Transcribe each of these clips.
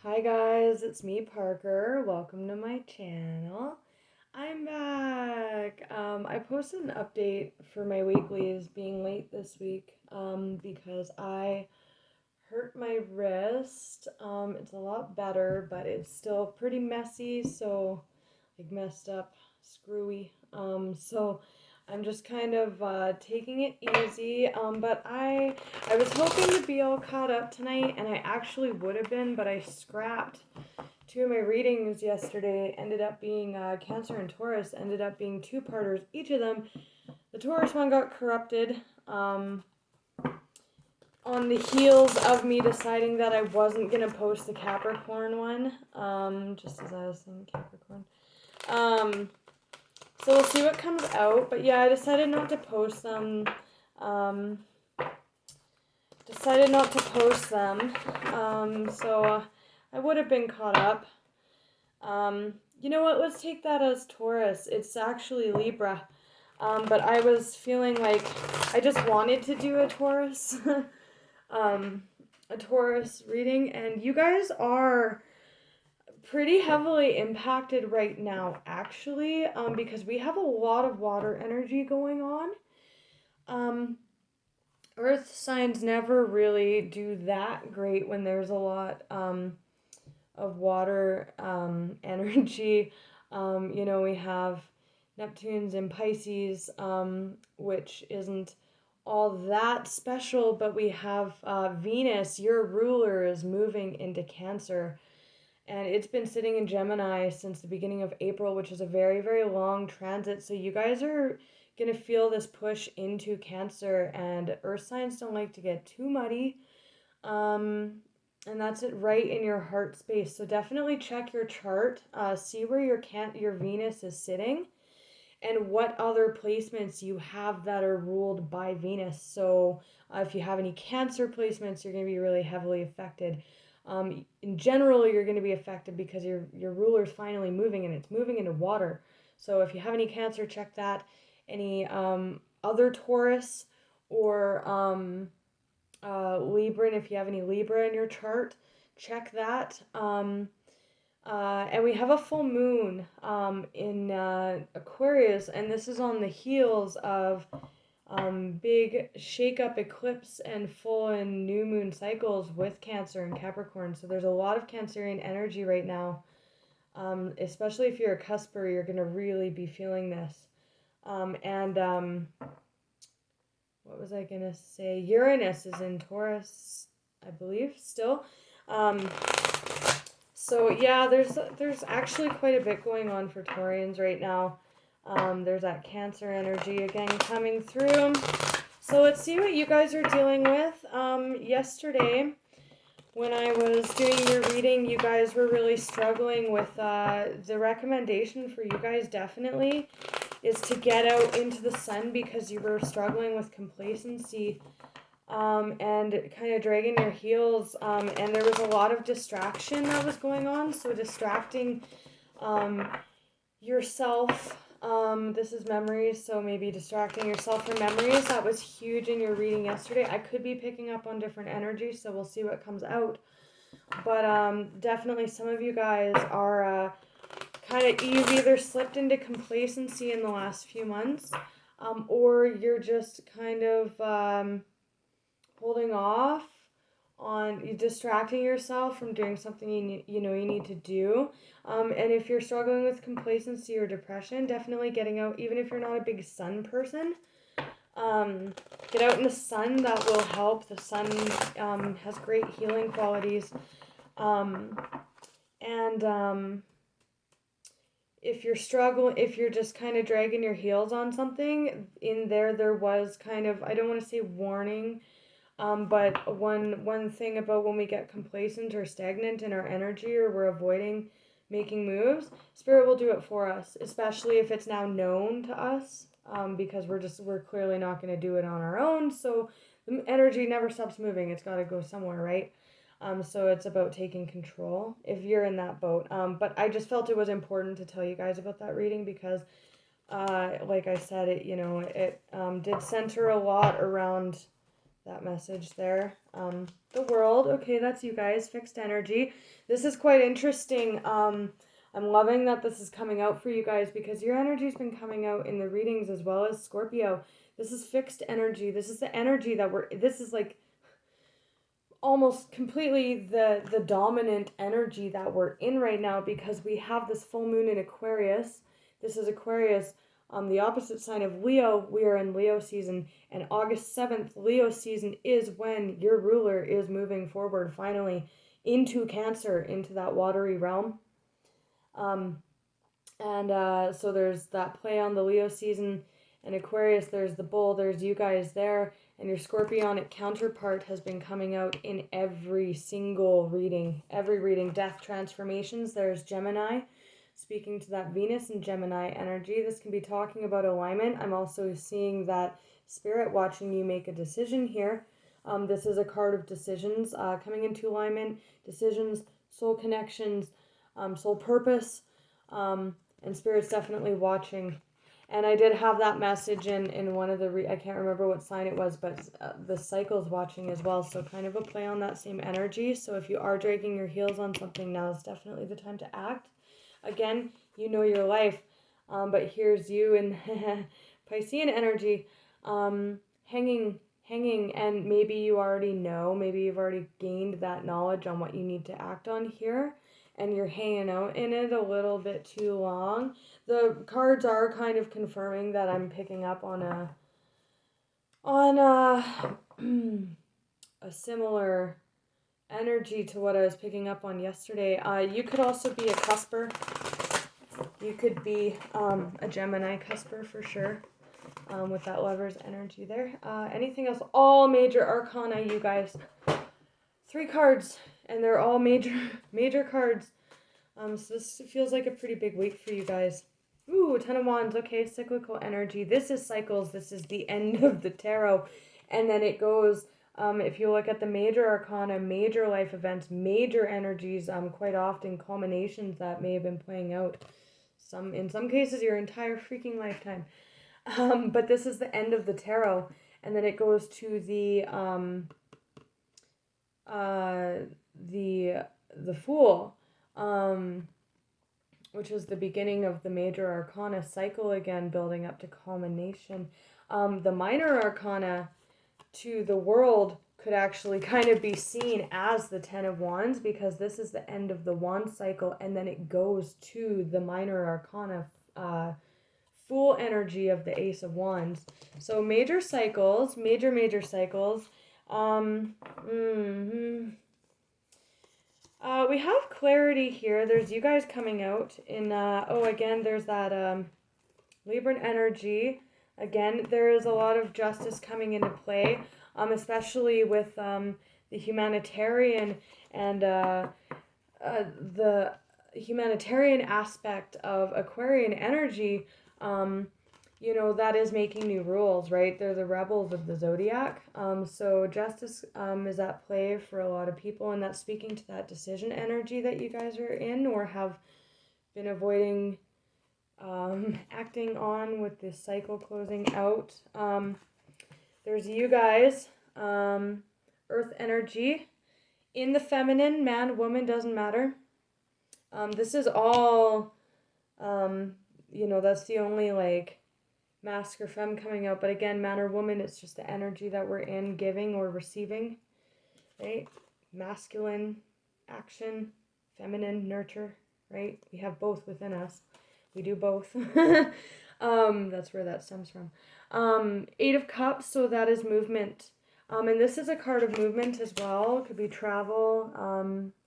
Hi guys, it's me Parker. Welcome to my channel. I'm back. I posted an update for my weeklies being late this week because I hurt my wrist. It's a lot better, but it's still pretty messy, so like messed up, screwy. So I'm just kind of taking it easy. But I was hoping to be all caught up tonight, and I actually would have been, but I scrapped two of my readings yesterday. Ended up being Cancer and Taurus. Ended up being two-parters, each of them. The Taurus one got corrupted. On the heels of me deciding that I wasn't gonna post the Capricorn one, just as I was saying Capricorn. So we'll see what comes out. But yeah, I decided not to post them. Um, so I would have been caught up. You know what? Let's take that as Taurus. It's actually Libra. But I was feeling like I just wanted to do a Taurus. A Taurus reading, and you guys are pretty heavily impacted right now, actually, because we have a lot of water energy going on. Earth signs never really do that great when there's a lot of water energy. We have Neptune's in Pisces, which isn't all that special, but we have Venus, your ruler, is moving into Cancer. And it's been sitting in Gemini since the beginning of April, which is a very, very long transit. So you guys are going to feel this push into Cancer, and earth signs don't like to get too muddy. And that's it right in your heart space. So definitely check your chart, see where your Venus is sitting, and what other placements you have that are ruled by Venus. So if you have any Cancer placements, you're going to be really heavily affected. In general, you're going to be affected because your ruler is finally moving, and it's moving into water. So if you have any Cancer, check that. Any other Taurus or Libra, and if you have any Libra in your chart, check that. And we have a full moon in Aquarius, and this is on the heels of big shake-up eclipse and full and new moon cycles with Cancer and Capricorn. So there's a lot of Cancerian energy right now, especially if you're a cusper, you're going to really be feeling this. What was I going to say? Uranus is in Taurus, I believe, still. So yeah, there's actually quite a bit going on for Taurians right now. There's that Cancer energy again coming through. So let's see what you guys are dealing with. Yesterday, when I was doing your reading, you guys were really struggling with the recommendation for you guys definitely is to get out into the sun because you were struggling with complacency and kind of dragging your heels, and there was a lot of distraction that was going on, so distracting yourself. This is memories, so maybe distracting yourself from memories. That was huge in your reading yesterday. I could be picking up on different energies, so we'll see what comes out. But definitely some of you guys are you've either slipped into complacency in the last few months, or you're just kind of holding off on you distracting yourself from doing something you need to do. And if you're struggling with complacency or depression, definitely getting out, even if you're not a big sun person, get out in the sun. That will help. The sun has great healing qualities. If you're just kind of dragging your heels on something, in there was kind of, I don't want to say warning, but one thing about when we get complacent or stagnant in our energy, or we're avoiding making moves, Spirit will do it for us, especially if it's now known to us, because we're clearly not going to do it on our own. So the energy never stops moving. It's got to go somewhere, right? So it's about taking control if you're in that boat. But I just felt it was important to tell you guys about that reading because, like I said, it did center a lot around that message there. The world, okay, that's you guys, fixed energy. This is quite interesting. I'm loving that this is coming out for you guys because your energy's been coming out in the readings as well as Scorpio. This is fixed energy. This is the energy that this is like almost completely the dominant energy that we're in right now because we have this full moon in Aquarius. This is Aquarius, the opposite sign of Leo. We are in Leo season, and August 7th, Leo season is when your ruler is moving forward finally into Cancer, into that watery realm. So there's that play on the Leo season and Aquarius. There's the bull, there's you guys there, and your scorpionic counterpart has been coming out in every single reading. Every reading, death, transformations. There's Gemini, speaking to that Venus and Gemini energy. This can be talking about alignment. I'm also seeing that spirit watching you make a decision here. This is a card of decisions coming into alignment, decisions, soul connections, soul purpose, and spirit's definitely watching. And I did have that message in one of the, I can't remember what sign it was, but the cycle's watching as well. So kind of a play on that same energy. So if you are dragging your heels on something, now is definitely the time to act. Again, you know your life. But here's you in Piscean energy, hanging, and maybe you already know, maybe you've already gained that knowledge on what you need to act on here, and you're hanging out in it a little bit too long. The cards are kind of confirming that I'm picking up on a similar energy to what I was picking up on yesterday. You could also be a cusper. You could be a Gemini cusper for sure, with that lover's energy there. Anything else? All major arcana, you guys. 3 cards, and they're all major cards. So this feels like a pretty big week for you guys. Ooh, 10 of Wands. Okay, cyclical energy. This is cycles. This is the end of the tarot. And then it goes, if you look at the major arcana, major life events, major energies, quite often culminations that may have been playing out. In some cases, your entire freaking lifetime. But this is the end of the tarot. And then it goes to the Fool. Which is the beginning of the major arcana cycle again, building up to culmination. The minor arcana to the world could actually kind of be seen as the 10 of Wands because this is the end of the wand cycle, and then it goes to the minor arcana Fool energy of the Ace of Wands. So major cycles, major cycles. We have clarity here. There's you guys coming out in, again, there's that Libran energy. Again, there is a lot of justice coming into play, especially with the humanitarian and the humanitarian aspect of Aquarian energy. That is making new rules, right? They're the rebels of the zodiac. So justice is at play for a lot of people, and that's speaking to that decision energy that you guys are in or have been avoiding acting on with this cycle closing out. There's you guys, earth energy. In the feminine, man, woman, doesn't matter. This is all, that's the only mask or femme coming out, but again, man or woman, it's just the energy that we're in, giving or receiving, right? Masculine action, feminine nurture, right? We have both within us. We do both. That's where that stems from. 8 of Cups, so that is movement. And this is a card of movement as well. It could be travel,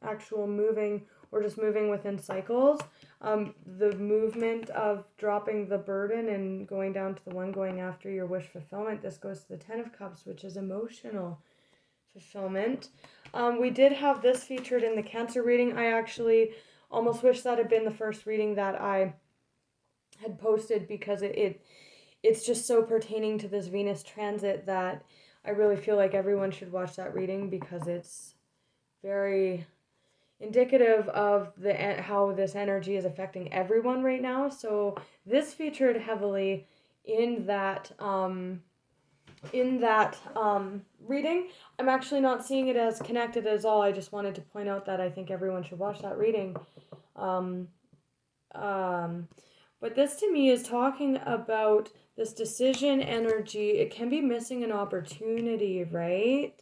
actual moving, or just moving within cycles. The movement of dropping the burden and going down to the one going after your wish fulfillment. This goes to the 10 of Cups, which is emotional fulfillment. We did have this featured in the Cancer reading. I actually almost wish that had been the first reading that I had posted because it's just so pertaining to this Venus transit that I really feel like everyone should watch that reading because it's very indicative of how this energy is affecting everyone right now. So this featured heavily in that in that reading. I'm actually not seeing it as connected as all. I just wanted to point out that I think everyone should watch that reading. Um, um, but this to me is talking about this decision energy. It can be missing an opportunity, right?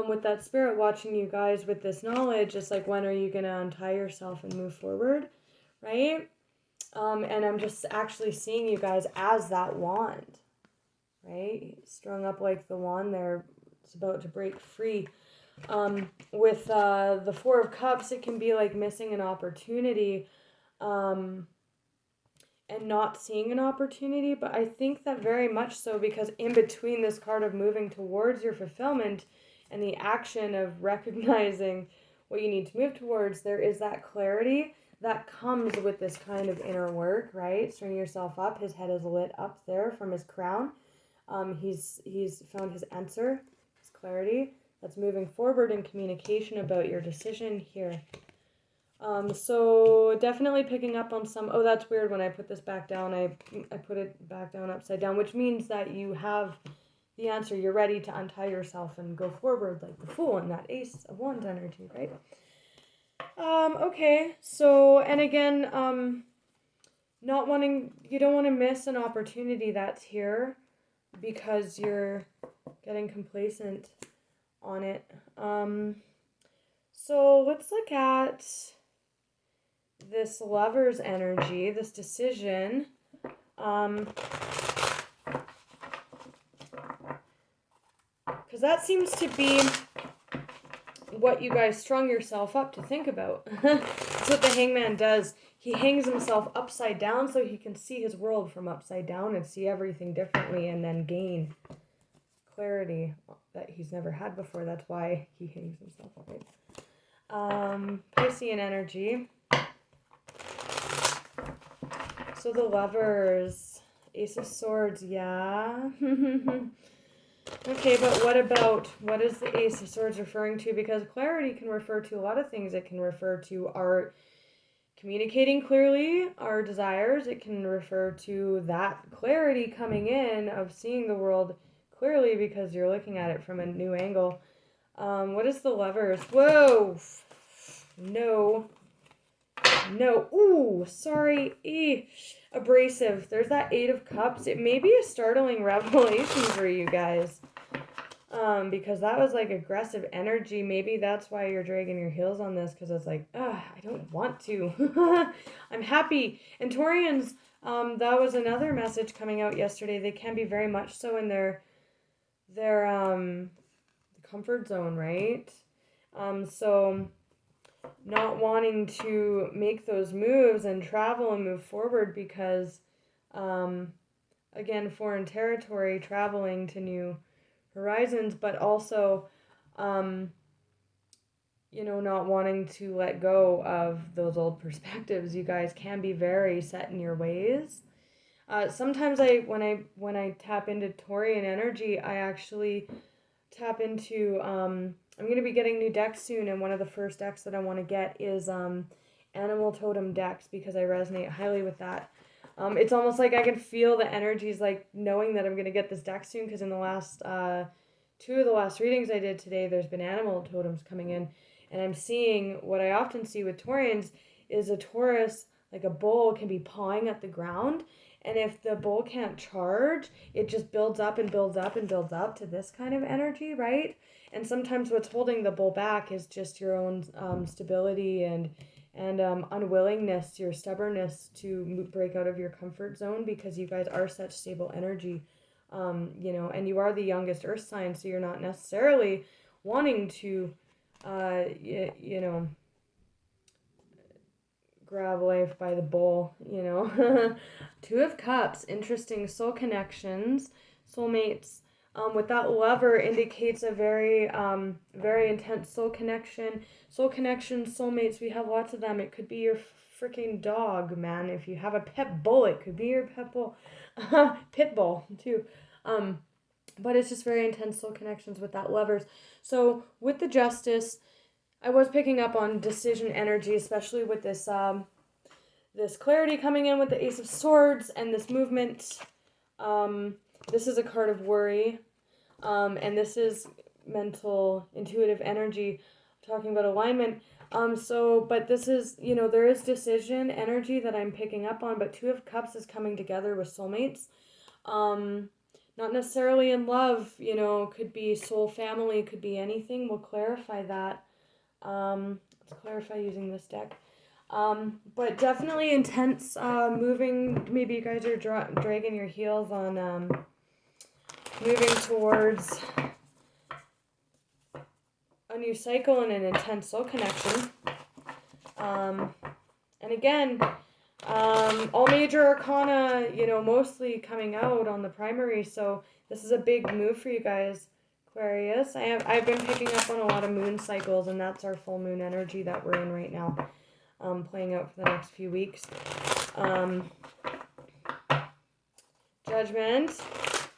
With that spirit watching you guys with this knowledge, it's like, when are you going to untie yourself and move forward, right? And I'm just actually seeing you guys as that wand, right? Strung up like the wand there. It's about to break free. With the Four of Cups, it can be like missing an opportunity. And not seeing an opportunity, but I think that very much so, because in between this card of moving towards your fulfillment and the action of recognizing what you need to move towards, there is that clarity that comes with this kind of inner work, right? Stirring yourself up. His head is lit up there from his crown. He's found his answer, his clarity. That's moving forward in communication about your decision here. So definitely picking up on some, oh, that's weird, when I put this back down, I put it back down upside down, which means that you have the answer. You're ready to untie yourself and go forward like the Fool in that Ace of Wands energy, right? Okay, so, and again, not wanting, you don't want to miss an opportunity that's here because you're getting complacent on it. So let's look at this Lover's energy, this decision. Because that seems to be what you guys strung yourself up to think about. That's what the Hangman does. He hangs himself upside down so he can see his world from upside down and see everything differently, and then gain clarity that he's never had before. That's why he hangs himself up, right? Piscean energy. So the Lovers, Ace of Swords, yeah. Okay, but what is the Ace of Swords referring to? Because clarity can refer to a lot of things. It can refer to our communicating clearly our desires. It can refer to that clarity coming in of seeing the world clearly because you're looking at it from a new angle. What is the Lovers? Whoa! No. Ooh, sorry. Abrasive. There's that Eight of Cups. It may be a startling revelation for you guys. Because that was like aggressive energy. Maybe that's why you're dragging your heels on this, because it's like, I don't want to. I'm happy. And Taurians, that was another message coming out yesterday. They can be very much so in their comfort zone, right? So not wanting to make those moves and travel and move forward because, again, foreign territory, traveling to new horizons, but also, not wanting to let go of those old perspectives. You guys can be very set in your ways. Sometimes when I tap into Taurian energy, I actually tap into, I'm going to be getting new decks soon, and one of the first decks that I want to get is Animal Totem decks, because I resonate highly with that. It's almost like I can feel the energies, like knowing that I'm going to get this deck soon, because in the last two of the last readings I did today, there's been animal totems coming in, and I'm seeing what I often see with Taurians is a Taurus, like a bull, can be pawing at the ground, and if the bull can't charge, it just builds up and builds up and builds up to this kind of energy, right? And sometimes what's holding the bull back is just your own stability and unwillingness, your stubbornness to break out of your comfort zone, because you guys are such stable energy, and you are the youngest earth sign, so you're not necessarily wanting to, grab life by the bull, Two of Cups, interesting soul connections, soulmates. With that Lover indicates a very, very intense soul connection. Soul connections, soulmates, we have lots of them. It could be your freaking dog, man. If you have a pet bull, it could be your pet bull. Pit bull, too. But it's just very intense soul connections with that Lovers. So with the Justice, I was picking up on decision energy, especially with this this clarity coming in with the Ace of Swords and this movement. this is a card of worry. And this is mental, intuitive energy, talking about alignment. But this is, there is decision energy that I'm picking up on, but Two of Cups is coming together with soulmates. Not necessarily in love, could be soul family, could be anything. We'll clarify that. Let's clarify using this deck. But definitely intense moving. Maybe you guys are dragging your heels on moving towards a new cycle and an intense soul connection. And again, all major arcana, mostly coming out on the primary. So this is a big move for you guys, Aquarius. I've been picking up on a lot of moon cycles, and that's our full moon energy that we're in right now, playing out for the next few weeks. Judgment,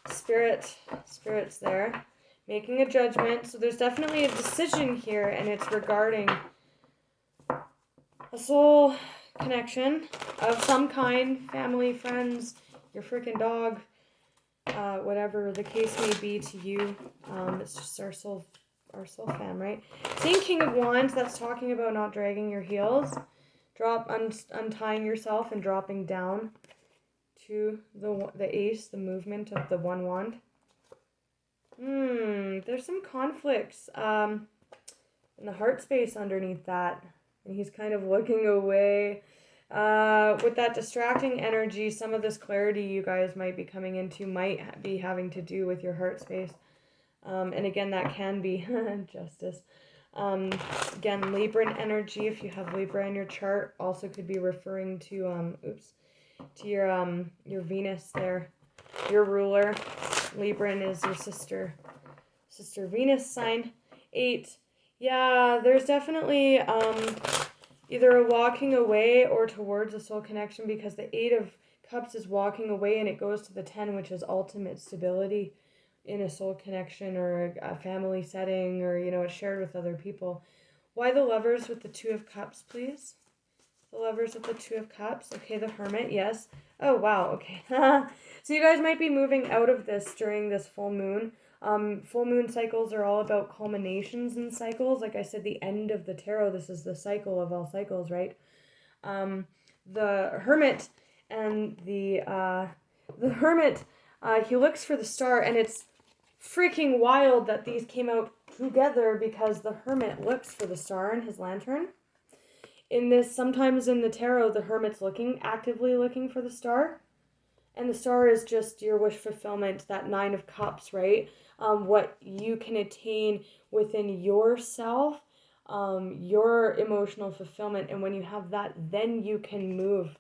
spirit's there, making a judgment. So there's definitely a decision here, and it's regarding a soul connection of some kind, family, friends, your freaking dog, whatever the case may be to you. It's just our soul fam, right? Seeing King of Wands, that's talking about not dragging your heels, untying yourself and dropping down to the ace, the movement of the one wand. There's some conflicts in the heart space underneath that. And he's kind of looking away. With that distracting energy, some of this clarity you guys might be coming into might be having to do with your heart space. And again, that can be justice. Again, Libran energy, if you have Libra in your chart, also could be referring to to your Venus there, your ruler. Libran is your sister Venus sign. 8. Yeah, there's definitely either a walking away or towards a soul connection, because the 8 of Cups is walking away, and it goes to the 10, which is ultimate stability in a soul connection or a family setting, or it's shared with other people. Why the Lovers with the 2 of Cups, please? The Lovers with the 2 of Cups. Okay, the Hermit, yes. Oh, wow, okay. So you guys might be moving out of this during this full moon. Full moon cycles are all about culminations in cycles. Like I said, the end of the tarot, this is the cycle of all cycles, right? The Hermit and the Hermit, he looks for the star, and it's freaking wild that these came out together, because the Hermit looks for the star in his lantern. Sometimes in the tarot, the Hermit's actively looking for the star. And the star is just your wish fulfillment, that 9 of Cups, right? What you can attain within yourself, your emotional fulfillment. And when you have that, then you can move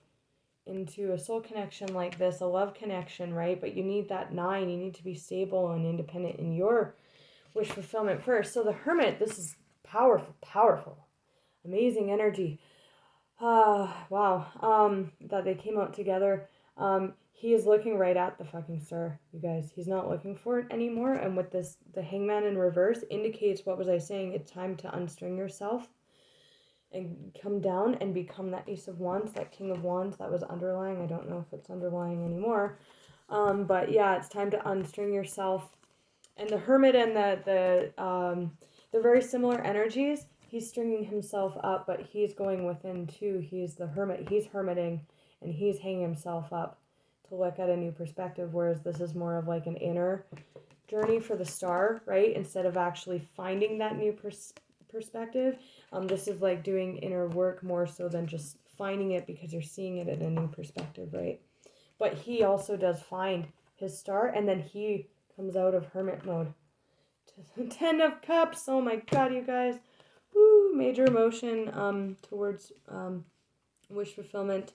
into a soul connection like this, a love connection, right? But you need that 9. You need to be stable and independent in your wish fulfillment first. So the Hermit, this is powerful, amazing energy. Wow. That they came out together. He is looking right at the fucking star, you guys. He's not looking for it anymore. And with this, the Hangman in reverse indicates, what was I saying? It's time to unstring yourself and come down and become that Ace of Wands, that King of Wands that was underlying. I don't know if it's underlying anymore. But yeah, it's time to unstring yourself. And the Hermit and the very similar energies. He's stringing himself up, but he's going within too. He's the Hermit. He's hermiting, and he's hanging himself up to look at a new perspective, whereas this is more of like an inner journey for the star, right? Instead of actually finding that new perspective, this is like doing inner work more so than just finding it because you're seeing it in a new perspective, right? But he also does find his star, and then he comes out of hermit mode to the 10 of Cups. Oh my god, you guys. Woo, major emotion towards wish fulfillment.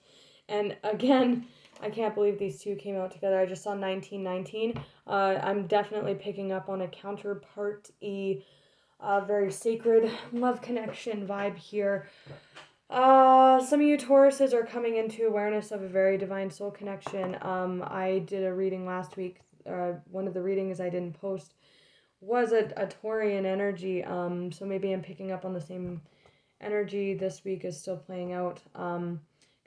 And again, I can't believe these two came out together. I just saw 1919. I'm definitely picking up on a counterpart-y, very sacred love connection vibe here. Some of you Tauruses are coming into awareness of a very divine soul connection. I did a reading last week. One of the readings I didn't post was a Taurian energy. So maybe I'm picking up on the same energy this week is still playing out.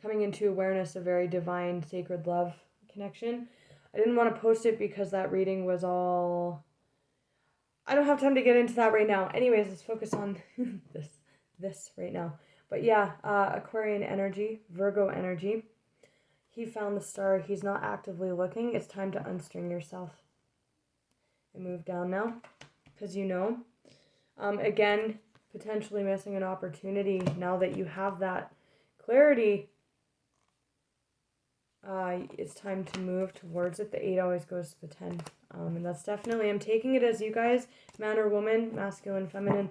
Coming into awareness of very divine, sacred love connection. I didn't want to post it because that reading was all... I don't have time to get into that right now. Anyways, let's focus on this right now. But yeah, Aquarian energy, Virgo energy. He found the star. He's not actively looking. It's time to unstring yourself and move down now, because you know. Again, potentially missing an opportunity now that you have that clarity. It's time to move towards it. The 8 always goes to the 10. And that's definitely, I'm taking it as you guys, man or woman, masculine, feminine,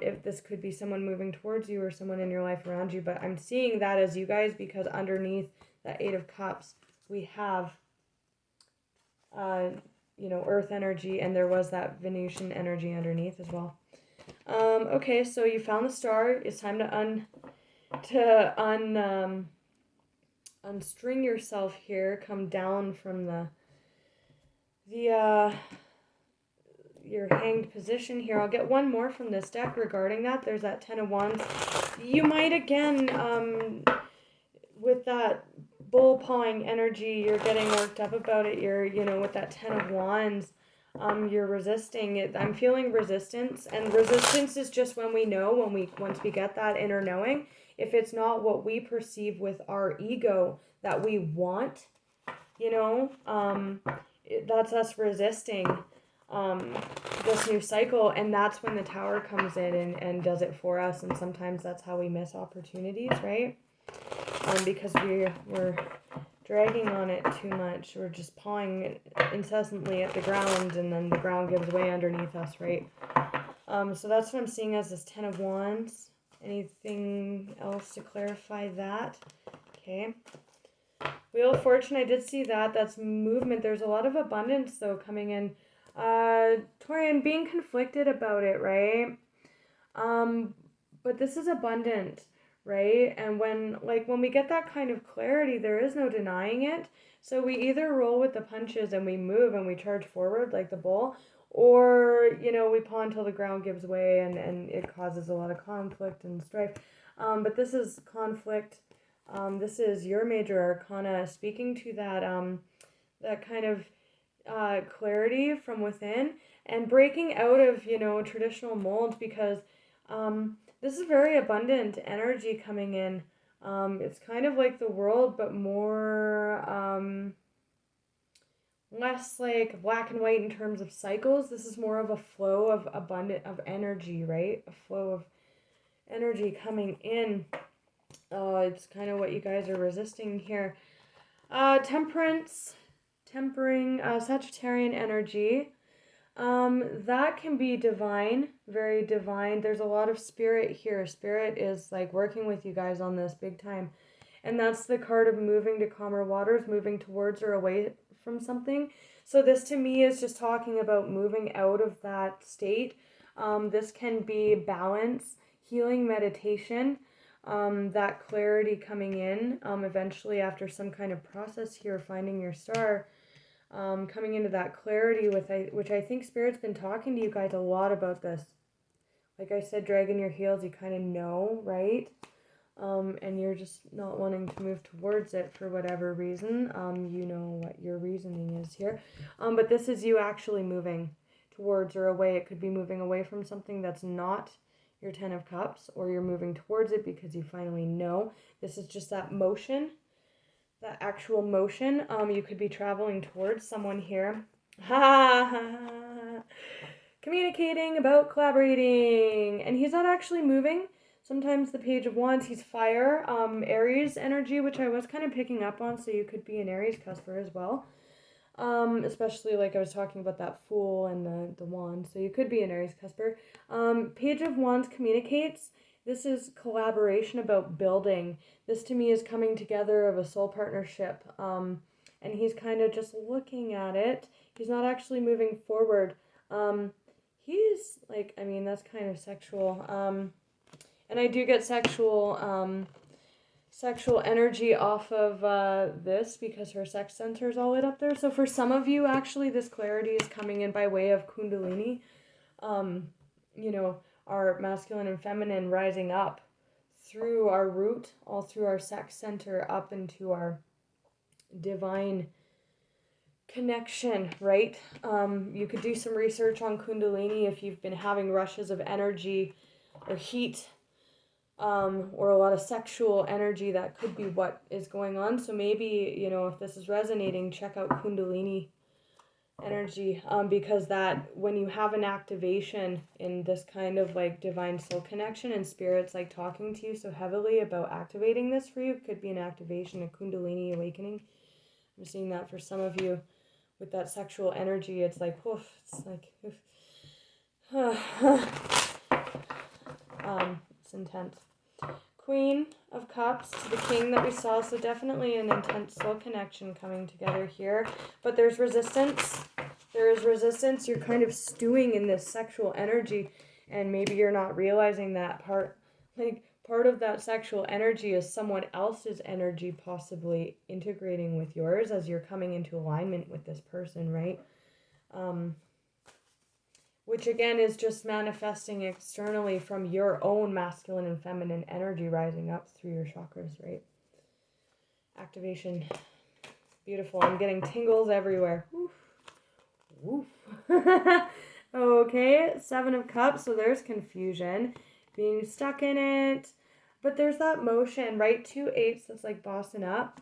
if this could be someone moving towards you or someone in your life around you, but I'm seeing that as you guys because underneath that 8 of Cups, we have, Earth energy, and there was that Venusian energy underneath as well. Okay, so you found the star. It's time to unstring yourself here. Come down from your hanged position here. I'll get one more from this deck regarding that. There's that 10 of Wands. You might again, with that bull pawing energy, you're getting worked up about it. You're, with that 10 of Wands, you're resisting it. I'm feeling resistance, and resistance is just when we know, once we get that inner knowing, if it's not what we perceive with our ego that we want, that's us resisting this new cycle, and that's when the Tower comes in and does it for us, and sometimes that's how we miss opportunities, right? Because we're dragging on it too much. We're just pawing incessantly at the ground, and then the ground gives way underneath us, right? So that's what I'm seeing as this 10 of Wands. Anything else to clarify that? Okay. Wheel of Fortune, I did see that. That's movement. There's a lot of abundance, though, coming in. Taurian, being conflicted about it, right? But this is abundant, right? And when we get that kind of clarity, there is no denying it. So we either roll with the punches and we move and we charge forward like the bull, or, we paw until the ground gives way and it causes a lot of conflict and strife. But this is conflict. This is your major arcana speaking to that kind of clarity from within and breaking out of, traditional molds, because this is very abundant energy coming in. It's kind of like the world, but more, less like black and white in terms of cycles. This is more of a flow of of energy, right? A flow of energy coming in. It's kind of what you guys are resisting here. Temperance, tempering, Sagittarian energy. That can be divine, very divine. There's a lot of spirit here. Spirit is like working with you guys on this big time. And that's the card of moving to calmer waters, moving towards or away from something. So this to me is just talking about moving out of that state. This can be balance, healing, meditation, that clarity coming in, eventually after some kind of process here, finding your star. Coming into that clarity which I think Spirit's been talking to you guys a lot about this. Like I said, dragging your heels, you kind of know, right? And you're just not wanting to move towards it for whatever reason. You know what your reasoning is here. But this is you actually moving towards or away. It could be moving away from something that's not your 10 of Cups, or you're moving towards it because you finally know. This is just that motion. That actual motion. You could be traveling towards someone here. Communicating about collaborating. And he's not actually moving. Sometimes the Page of Wands, he's fire. Aries energy, which I was kind of picking up on, so you could be an Aries cusper as well. Especially like I was talking about that Fool and the Wand. So you could be an Aries cusper. Page of Wands communicates. This is collaboration about building. This to me is coming together of a soul partnership. And he's kind of just looking at it. He's not actually moving forward. He's like, that's kind of sexual. And I do get sexual energy off of this because her sex center is all lit up there. So for some of you, actually, this clarity is coming in by way of Kundalini. Our masculine and feminine rising up through our root, all through our sex center, up into our divine connection, right? You could do some research on Kundalini if you've been having rushes of energy or heat, or a lot of sexual energy. That could be what is going on. So maybe, you know, if this is resonating, check out Kundalini energy, because that when you have an activation in this kind of like divine soul connection and spirits like talking to you so heavily about activating this for you, could be an activation, a Kundalini awakening. I'm seeing that for some of you with that sexual energy. It's like woof, it's like it's intense. Queen of Cups to the King that we saw, so definitely an intense soul connection coming together here. But there's resistance. There is resistance. You're kind of stewing in this sexual energy, and maybe you're not realizing that part. Like, part of that sexual energy is someone else's energy possibly integrating with yours as you're coming into alignment with this person, right? Which again is just manifesting externally from your own masculine and feminine energy rising up through your chakras, right? Activation. Beautiful. I'm getting tingles everywhere. Woof. Woof. Okay, 7 of Cups, so there's confusion, being stuck in it, but there's that motion, right? 2 8s, that's like bossing up.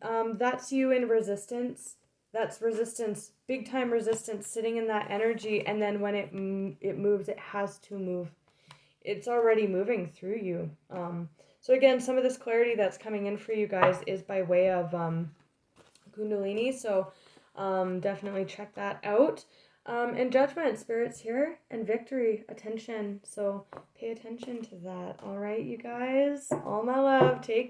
That's you in resistance. That's resistance, big time resistance, sitting in that energy, and then when it moves, it has to move. It's already moving through you. So again, some of this clarity that's coming in for you guys is by way of Kundalini, so definitely check that out. And judgment, spirits here, and victory, attention. So pay attention to that. All right, you guys. All my love. Take care.